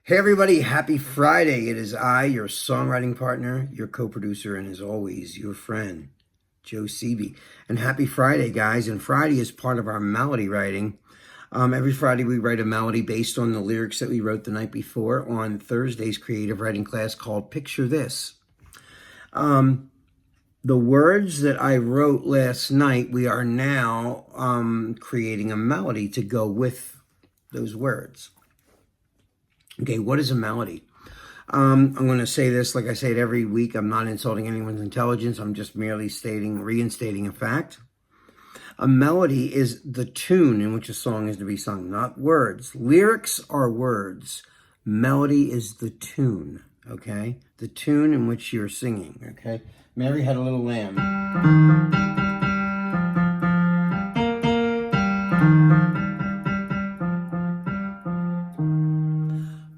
Hey everybody, happy Friday. It is I, your songwriting partner, your co-producer, and as always, your friend, Joe Seavey. And happy Friday, guys. And Friday is part of our melody writing. Every Friday we write a melody based on the lyrics that we wrote the night before on Thursday's creative writing class called Picture This. The words that I wrote last night, we are now creating a melody to go with those words. Okay, what is a melody? I'm going to say this like I say it every week. I'm not insulting anyone's intelligence. I'm just merely reinstating a fact. A melody is the tune in which a song is to be sung, not words. Lyrics are words. Melody is the tune, okay? The tune in which you're singing, okay? Mary Had a Little Lamb.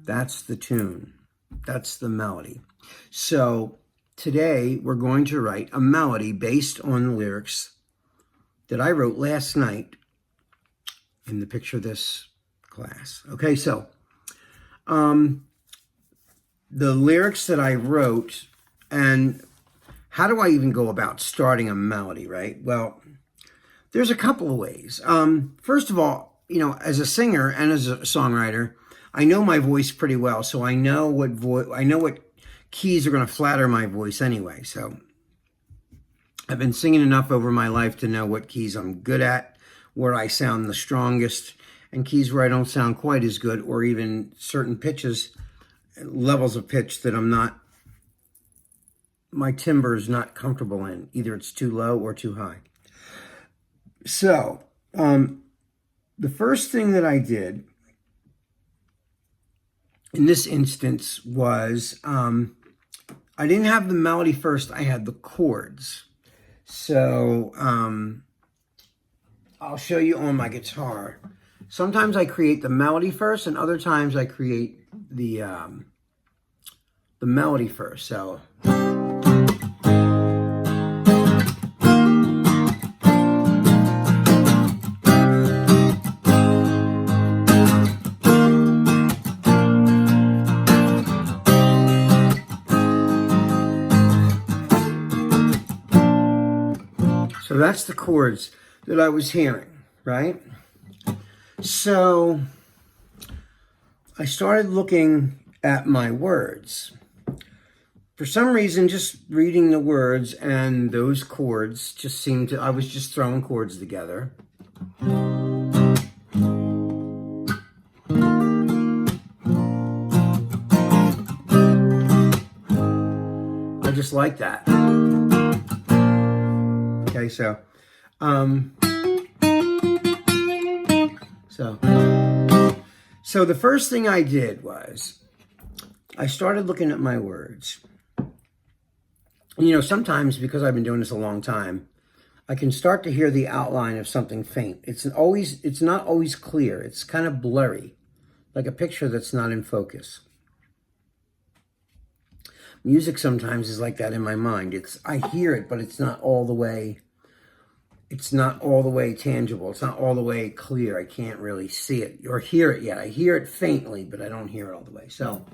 That's the tune. That's the melody. So today we're going to write a melody based on the lyrics that I wrote last night in the Picture This class. Okay, so the lyrics that I wrote, and how do I even go about starting a melody, right? Well, there's a couple of ways. First of all, you know, as a singer and as a songwriter, I know my voice pretty well, so I know what keys are going to flatter my voice anyway. So I've been singing enough over my life to know what keys I'm good at, where I sound the strongest, and keys where I don't sound quite as good, or even certain pitches, levels of pitch that my timbre is not comfortable in. Either it's too low or too high. So the first thing that I did in this instance was, I didn't have the melody first, I had the chords. So I'll show you on my guitar. Sometimes I create the melody first, and other times I create the melody first. So that's the chords that I was hearing, right? So I started looking at my words. For some reason, just reading the words and those chords just seemed to, I was just throwing chords together. I just like that. Okay, so the first thing I did was I started looking at my words. You know, sometimes because I've been doing this a long time, I can start to hear the outline of something faint. It's not always clear. It's kind of blurry, like a picture that's not in focus. Music sometimes is like that in my mind. I hear it, but it's not all the way tangible. It's not all the way clear. I can't really see it or hear it yet. I hear it faintly, but I don't hear it all the way. So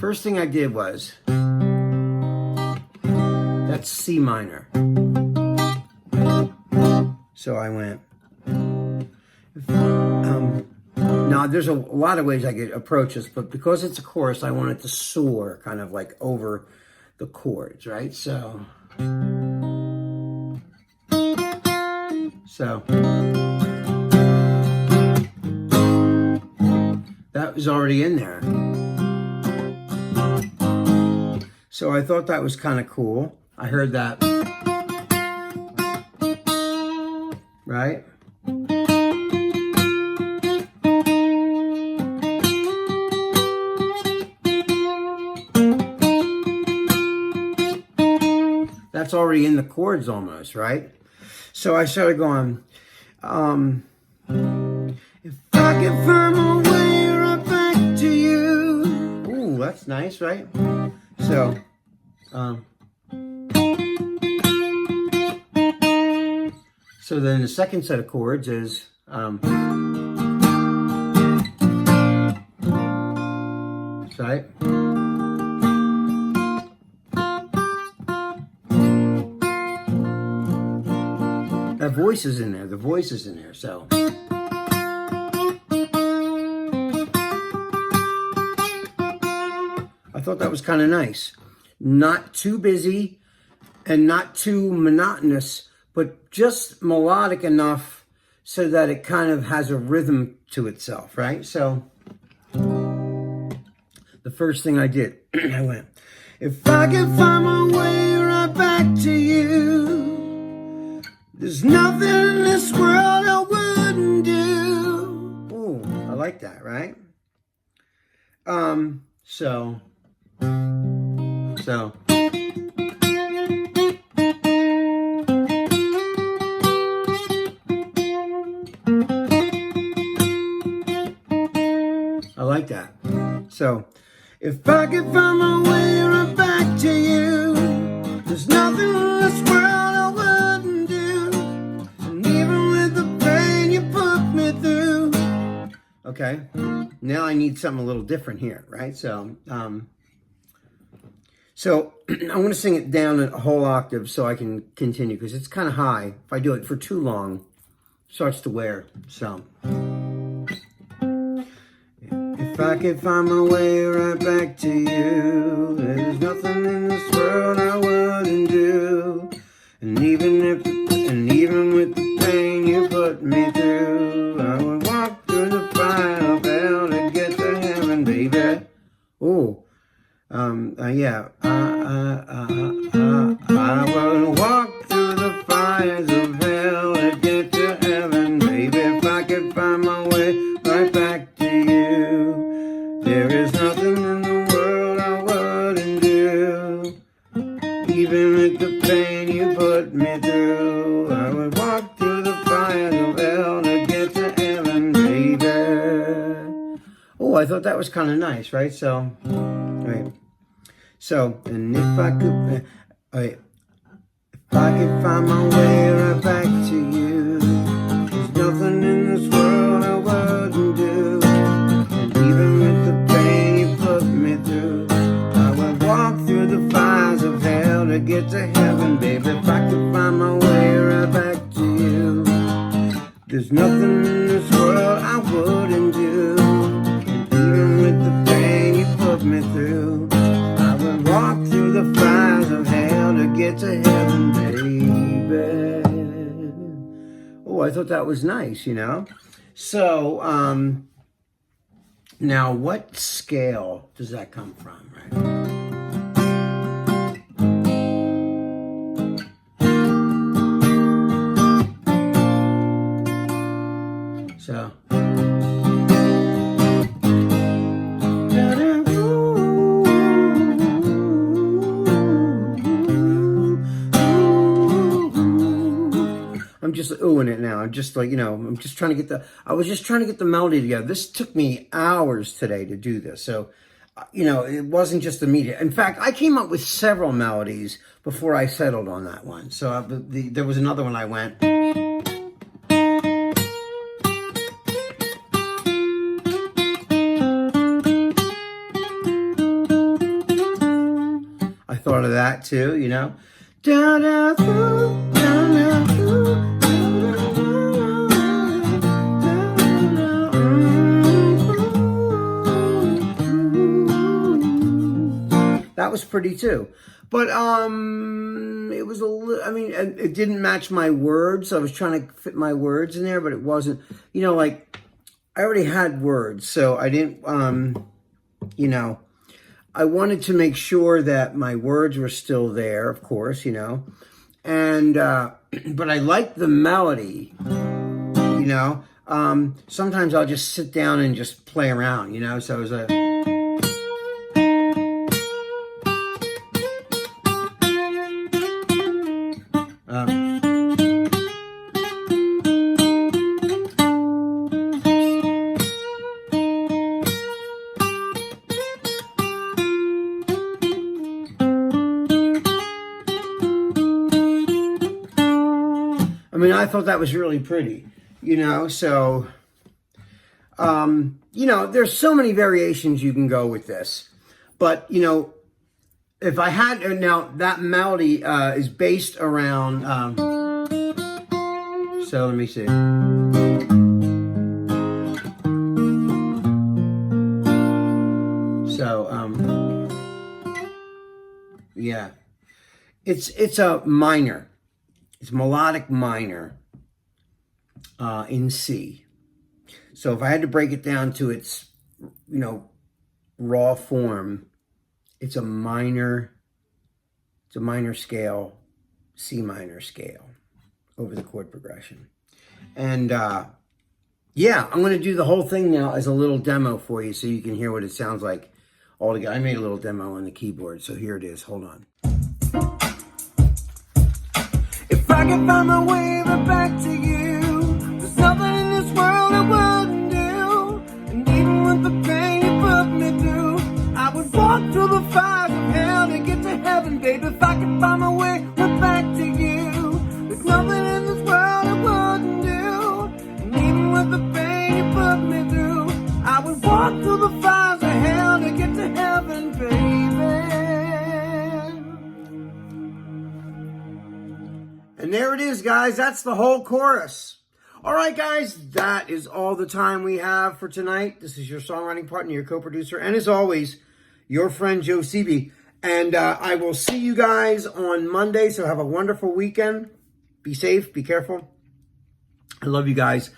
first thing I did was, that's C minor. So I went, now there's a lot of ways I could approach this, but because it's a chorus, I want it to soar kind of like over the chords, right? So that was already in there. So I thought that was kind of cool. I heard that, right? That's already in the chords almost, right? So I started going, if I could find my way right back to you. Ooh, that's nice, right? So, so then the second set of chords is, right? That voice is in there. The voice is in there. So I thought that was kind of nice. Not too busy and not too monotonous, but just melodic enough so that it kind of has a rhythm to itself, right? So the first thing I did, I went, if I could find my way right back to you, there's nothing in this world I wouldn't do. Ooh, I like that, right? So. I like that. So, if I could find my way right back to you, there's nothing in this world I wouldn't do, and even with the pain you put me through. Okay, now I need something a little different here, right? So I'm going to sing it down a whole octave so I can continue, because it's kind of high. If I do it for too long, it starts to wear. So, if I could find my way right back to you, there's nothing in this world I wouldn't do, and even with the pain you put me through, I would walk through the fire of hell to get to heaven, baby. Oh, yeah. I will walk through the fires of hell to get to heaven, baby. If I could find my way right back to you, there is nothing in the world I wouldn't do, even with the pain you put me through. I would walk through the fires of hell to get to heaven, baby. Oh, I thought that was kind of nice, right? So, right. So, and if I could, if I could find my way right back to you, there's nothing in this world I wouldn't do, and even with the pain you put me through, I would walk through the fires of hell to get to heaven, baby. If I could find my way right back to you, there's nothing in this world I wouldn't do, and even with the pain you put me through, walk through the fires of hell to get to heaven, baby. Oh, I thought that was nice, you know? So, now what scale does that come from, right? So, I'm just oohing it now. I'm just like, I'm just trying to get I was just trying to get the melody together. This took me hours today to do this. So, it wasn't just immediate. In fact, I came up with several melodies before I settled on that one. So there was another one I went. I thought of that too, Down, down, down, down, down. That was pretty too. But it was a little, it didn't match my words. So I was trying to fit my words in there, but it wasn't, like I already had words. So I didn't, I wanted to make sure that my words were still there, of course, and, but I liked the melody, sometimes I'll just sit down and just play around, so it was I thought that was really pretty, so There's so many variations you can go with this. But, if I had, now that melody is based around, so let me see. So, yeah, it's a minor. It's melodic minor in C. So if I had to break it down to its, raw form, it's a minor scale, C minor scale over the chord progression. And yeah, I'm going to do the whole thing now as a little demo for you so you can hear what it sounds like all together. I made a little demo on the keyboard, so here it is. Hold on. If I could find my way back to you, there's nothing in this world I wouldn't do. And even with the pain you put me through, I would walk through the fires of hell to get to heaven, baby. If I could find my way back to you, there's nothing in this world I wouldn't do. And even with the pain you put me through, I would walk through the fires of hell to get to heaven, baby. And there it is, guys. That's the whole chorus. All right, guys, that is all the time we have for tonight. This is your songwriting partner, your co-producer, and as always, your friend Joe Seavey. And I will see you guys on Monday, so have a wonderful weekend. Be safe, be careful. I love you guys,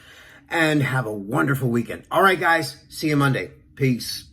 and have a wonderful weekend. All right, guys, see you Monday. Peace.